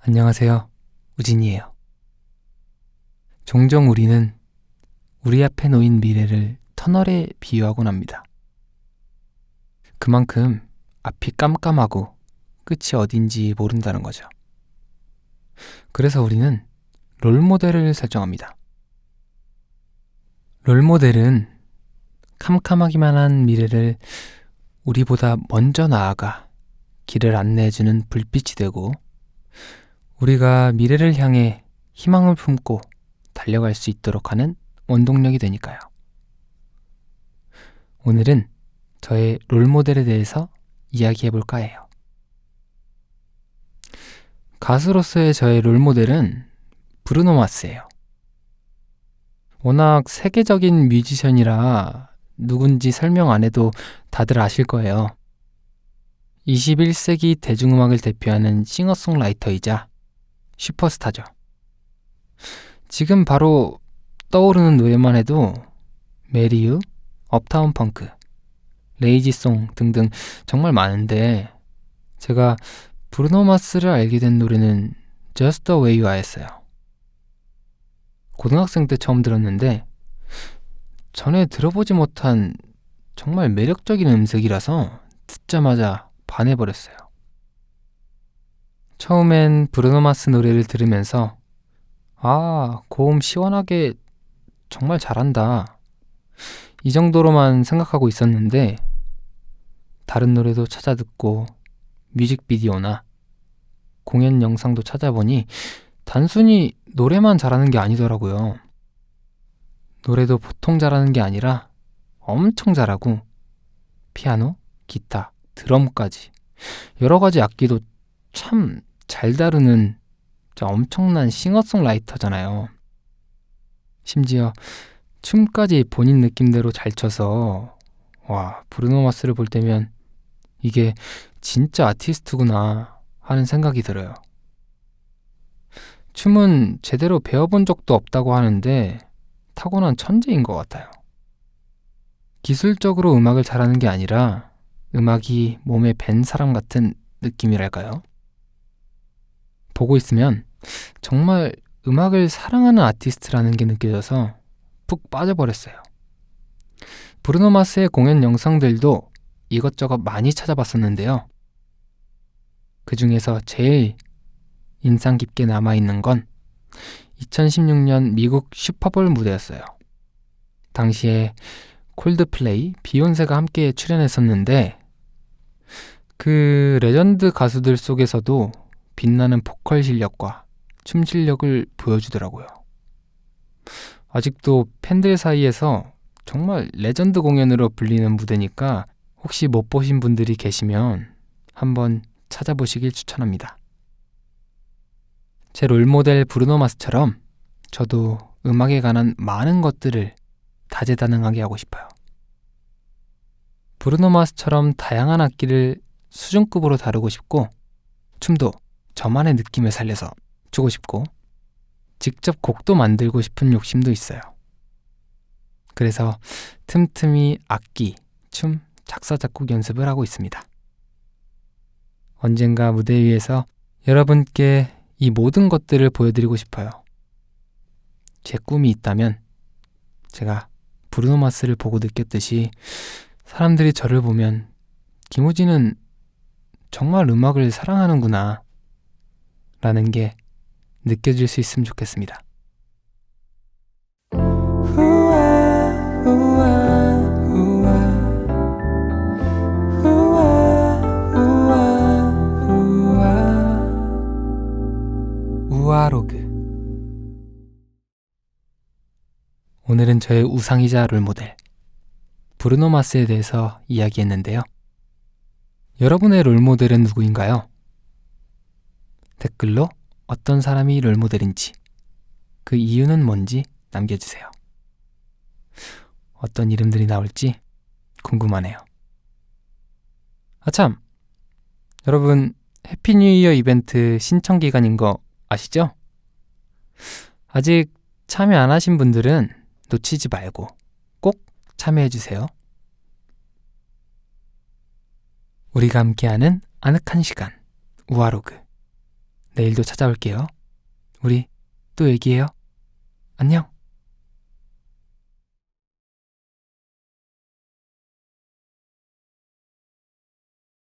안녕하세요. 우진이에요. 종종 우리는 우리 앞에 놓인 미래를 터널에 비유하곤 합니다. 그만큼 앞이 깜깜하고 끝이 어딘지 모른다는 거죠. 그래서 우리는 롤모델을 설정합니다. 롤모델은 캄캄하기만 한 미래를 우리보다 먼저 나아가 길을 안내해주는 불빛이 되고, 우리가 미래를 향해 희망을 품고 달려갈 수 있도록 하는 원동력이 되니까요. 오늘은 저의 롤모델에 대해서 이야기해볼까 해요. 가수로서의 저의 롤모델은 브루노 마스예요. 워낙 세계적인 뮤지션이라 누군지 설명 안 해도 다들 아실 거예요. 21세기 대중음악을 대표하는 싱어송라이터이자 슈퍼스타죠. 지금 바로 떠오르는 노래만 해도 메리 유, 업타운 펑크, 레이지송 등등 정말 많은데, 제가 브루노 마스를 알게 된 노래는 Just the Way You Are였어요. 고등학생 때 처음 들었는데 전에 들어보지 못한 정말 매력적인 음색이라서 듣자마자 반해버렸어요. 처음엔 브루노 마스 노래를 들으면서 고음 시원하게 정말 잘한다, 이 정도로만 생각하고 있었는데, 다른 노래도 찾아듣고 뮤직비디오나 공연 영상도 찾아보니 단순히 노래만 잘하는 게 아니더라고요. 노래도 보통 잘하는 게 아니라 엄청 잘하고, 피아노, 기타, 드럼까지 여러 가지 악기도 참 잘 다루는 엄청난 싱어송라이터잖아요. 심지어 춤까지 본인 느낌대로 잘 춰서 브루노 마스를 볼 때면 이게 진짜 아티스트구나 하는 생각이 들어요. 춤은 제대로 배워본 적도 없다고 하는데 타고난 천재인 것 같아요. 기술적으로 음악을 잘하는 게 아니라 음악이 몸에 밴 사람 같은 느낌이랄까요? 보고 있으면 정말 음악을 사랑하는 아티스트라는 게 느껴져서 푹 빠져버렸어요. 브루노 마스의 공연 영상들도 이것저것 많이 찾아봤었는데요. 그 중에서 제일 인상 깊게 남아있는 건 2016년 미국 슈퍼볼 무대였어요. 당시에 콜드플레이, 비욘세가 함께 출연했었는데, 그 레전드 가수들 속에서도 빛나는 보컬 실력과 춤 실력을 보여주더라고요. 아직도 팬들 사이에서 정말 레전드 공연으로 불리는 무대니까 혹시 못 보신 분들이 계시면 한번 찾아보시길 추천합니다. 제 롤모델 브루노 마스처럼 저도 음악에 관한 많은 것들을 다재다능하게 하고 싶어요. 브루노 마스처럼 다양한 악기를 수준급으로 다루고 싶고, 춤도 저만의 느낌을 살려서 주고 싶고, 직접 곡도 만들고 싶은 욕심도 있어요. 그래서 틈틈이 악기, 춤, 작사, 작곡 연습을 하고 있습니다. 언젠가 무대 위에서 여러분께 이 모든 것들을 보여드리고 싶어요. 제 꿈이 있다면 제가 브루노 마스를 보고 느꼈듯이 사람들이 저를 보면 김우진은 정말 음악을 사랑하는구나 라는 게 느껴질 수 있으면 좋겠습니다. 우아로그. 오늘은 저의 우상이자 롤모델 브루노 마스에 대해서 이야기했는데요. 여러분의 롤모델은 누구인가요? 댓글로 어떤 사람이 롤모델인지, 그 이유는 뭔지 남겨주세요. 어떤 이름들이 나올지 궁금하네요. 아참, 여러분 해피 뉴 이어 이벤트 신청 기간인 거 아시죠? 아직 참여 안 하신 분들은 놓치지 말고 꼭 참여해주세요. 우리가 함께하는 아늑한 시간, 우아로그. 내일도 찾아올게요. 우리 또 얘기해요. 안녕.